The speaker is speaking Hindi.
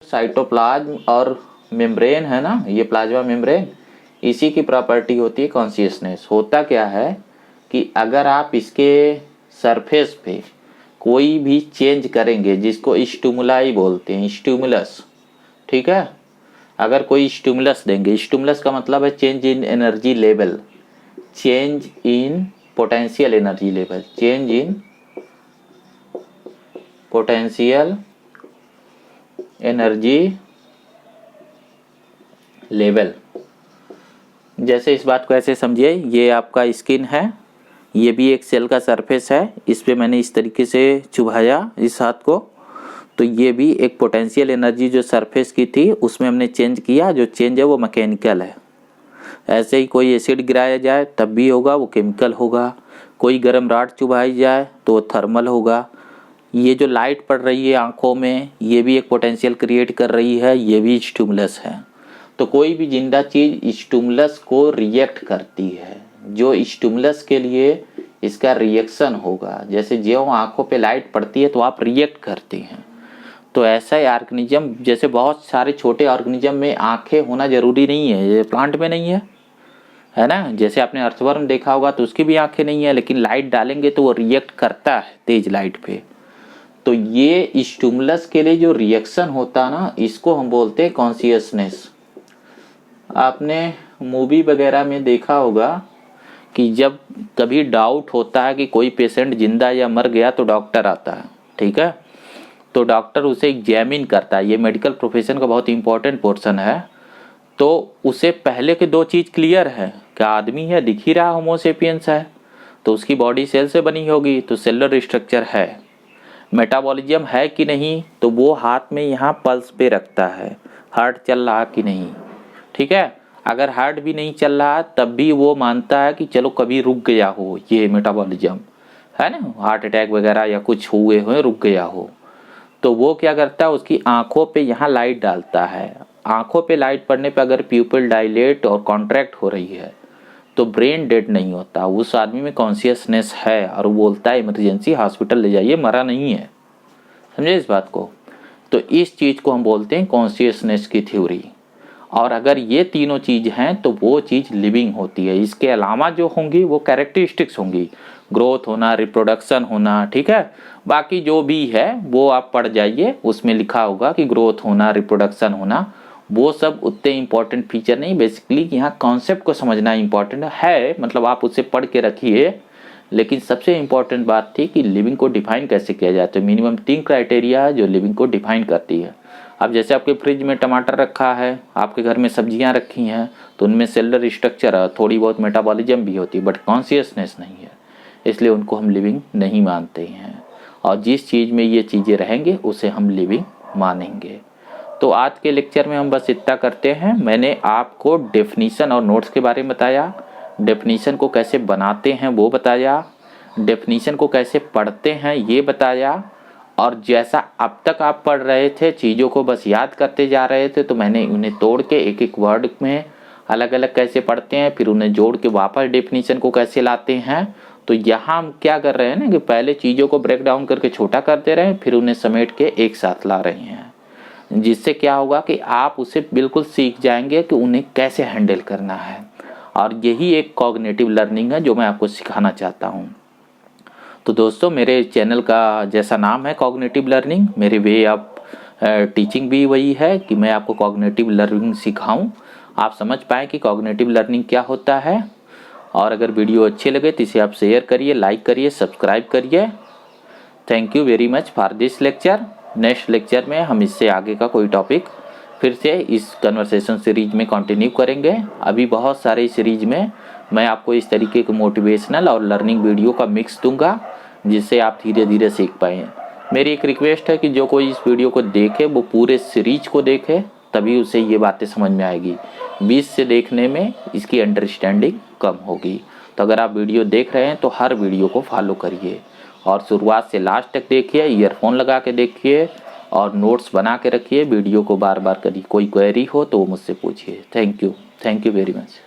साइटोप्लाज्म और मेम्ब्रेन है ना, ये प्लाज्मा मेम्ब्रेन, इसी की प्रॉपर्टी होती है कॉन्शियसनेस। होता क्या है कि अगर आप इसके सरफेस पे कोई भी चेंज करेंगे, जिसको स्टिमुलाई बोलते हैं, स्टिमुलस, ठीक है, अगर कोई स्टिमुलस देंगे, स्टिमुलस का मतलब है change in energy level, change in potential energy level, change in potential energy level. जैसे इस बात को ऐसे समझिए, ये आपका स्किन है, ये भी एक सेल का सरफेस है, इस पे मैंने इस तरीके से चुभाया इस हाथ को, तो ये भी एक पोटेंशियल एनर्जी जो सरफेस की थी उसमें हमने चेंज किया, जो चेंज है वो मैकेनिकल है। ऐसे ही कोई एसिड गिराया जाए तब भी होगा, वो केमिकल होगा। कोई गर्म राड चुभाई जाए तो वो थर्मल होगा। ये जो लाइट पड़ रही है आंखों में, ये भी एक पोटेंशियल क्रिएट कर रही है, ये भी स्टिमुलस है। तो कोई भी जिंदा चीज स्टिमुलस को रिएक्ट करती है, जो स्टिमुलस के लिए इसका रिएक्शन होगा। जैसे जो आंखों पे लाइट पड़ती है तो आप रिएक्ट करते हैं, तो ऐसा ही ऑर्गेनिज्म, जैसे बहुत सारे छोटे ऑर्गेनिज्म में आंखें होना जरूरी नहीं है, ये प्लांट में नहीं है ना। जैसे आपने अर्थवर्म देखा होगा तो उसकी भी आंखें नहीं है, लेकिन लाइट डालेंगे तो वो रिएक्ट करता है तेज लाइट पे। तो ये स्टिमुलस के लिए जो रिएक्शन होता है ना, इसको हम बोलते हैं कॉन्शियसनेस। आपने मूवी वगैरह में देखा होगा कि जब कभी डाउट होता है कि कोई पेशेंट जिंदा या मर गया तो डॉक्टर आता है, ठीक है, तो डॉक्टर उसे एग्जामिन करता है। ये मेडिकल प्रोफेशन का बहुत इंपॉर्टेंट पोर्शन है। तो उसे पहले के दो चीज़ क्लियर है, क्या आदमी है, दिख ही रहा होमोसेपियंस है, तो उसकी बॉडी सेल से बनी होगी, तो सेलुलर स्ट्रक्चर है। मेटाबॉलिज्म है कि नहीं, तो वो हाथ में यहाँ पल्स पे रखता है, हार्ट चल रहा कि नहीं, ठीक है। अगर हार्ट भी नहीं चल रहा तब भी वो मानता है कि चलो कभी रुक गया हो, ये मेटाबॉलिज्म है ना, हार्ट अटैक वगैरह या कुछ हुए हुए रुक गया हो। तो वो क्या करता है, उसकी आंखों पे यहाँ लाइट डालता है। आंखों पे लाइट पड़ने पे अगर प्यूपिल डायलेट और कॉन्ट्रैक्ट हो रही है तो ब्रेन डेड नहीं होता, उस आदमी में कॉन्शियसनेस है और वो बोलता है इमरजेंसी हॉस्पिटल ले जाइए, मरा नहीं है। समझे इस बात को। तो इस चीज़ को हम बोलते हैं कॉन्शियसनेस की थ्योरी। और अगर ये तीनों चीज़ हैं तो वो चीज़ लिविंग होती है। इसके अलावा जो होंगी वो कैरेक्टरिस्टिक्स होंगी, ग्रोथ होना, रिप्रोडक्शन होना, ठीक है। बाकी जो भी है वो आप पढ़ जाइए, उसमें लिखा होगा कि ग्रोथ होना, रिप्रोडक्शन होना, वो सब उतने इंपॉर्टेंट फीचर नहीं। बेसिकली यहाँ कॉन्सेप्ट को समझना इंपॉर्टेंट है, मतलब आप उसे पढ़ के रखिए। लेकिन सबसे इंपॉर्टेंट बात थी कि लिविंग को डिफाइन कैसे किया जाए। तो मिनिमम 3 क्राइटेरिया है जो लिविंग को डिफाइन करती है। अब जैसे आपके फ्रिज में टमाटर रखा है, आपके घर में सब्जियां रखी हैं, तो उनमें सेलुलर स्ट्रक्चर है, थोड़ी बहुत मेटाबॉलिज्म भी होती है, बट कॉन्शियसनेस नहीं है, इसलिए उनको हम लिविंग नहीं मानते हैं। और जिस चीज़ में ये चीज़ें रहेंगे उसे हम लिविंग मानेंगे। तो आज के लेक्चर में हम बस इतना करते हैं। मैंने आपको डेफिनीशन और नोट्स के बारे में बताया, डेफिनीशन को कैसे बनाते हैं वो बताया, डेफिनीशन को कैसे पढ़ते हैं ये बताया। और जैसा अब तक आप पढ़ रहे थे, चीज़ों को बस याद करते जा रहे थे, तो मैंने उन्हें तोड़ के एक एक वर्ड में अलग अलग कैसे पढ़ते हैं, फिर उन्हें जोड़ के वापस डेफिनीशन को कैसे लाते हैं। तो यहाँ हम क्या कर रहे हैं ना कि पहले चीज़ों को ब्रेक डाउन करके छोटा करते रहे, फिर उन्हें समेट के एक साथ ला रहे हैं, जिससे क्या होगा कि आप उसे बिल्कुल सीख जाएंगे कि उन्हें कैसे हैंडल करना है। और यही एक कॉग्निटिव लर्निंग है जो मैं आपको सिखाना चाहता हूँ। तो दोस्तों, मेरे चैनल का जैसा नाम है कॉग्निटिव लर्निंग, मेरे वे ऑफ टीचिंग भी वही है कि मैं आपको कॉग्निटिव लर्निंग सिखाऊं, आप समझ पाएँ कि कॉग्निटिव लर्निंग क्या होता है। और अगर वीडियो अच्छे लगे तो इसे आप शेयर करिए, लाइक करिए, सब्सक्राइब करिए। Thank you very much for this lecture. Next lecture में हम इससे आगे का कोई टॉपिक फिर से इस कन्वर्सेशन सीरीज में कंटिन्यू करेंगे। अभी बहुत सारे सीरीज में मैं आपको इस तरीके के मोटिवेशनल और लर्निंग वीडियो का मिक्स दूंगा, जिससे आप धीरे धीरे सीख पाएँ। मेरी एक रिक्वेस्ट है कि जो कोई इस वीडियो को देखे वो पूरे सीरीज को देखे, तभी उसे ये बातें समझ में आएगी। 20 से देखने में इसकी अंडरस्टैंडिंग कम होगी। तो अगर आप वीडियो देख रहे हैं तो हर वीडियो को फॉलो करिए और शुरुआत से लास्ट तक देखिए, ईयरफोन लगा के देखिए और नोट्स बना के रखिए। वीडियो को बार बार करिए, कोई क्वेरी हो तो वो मुझसे पूछिए। Thank you very much.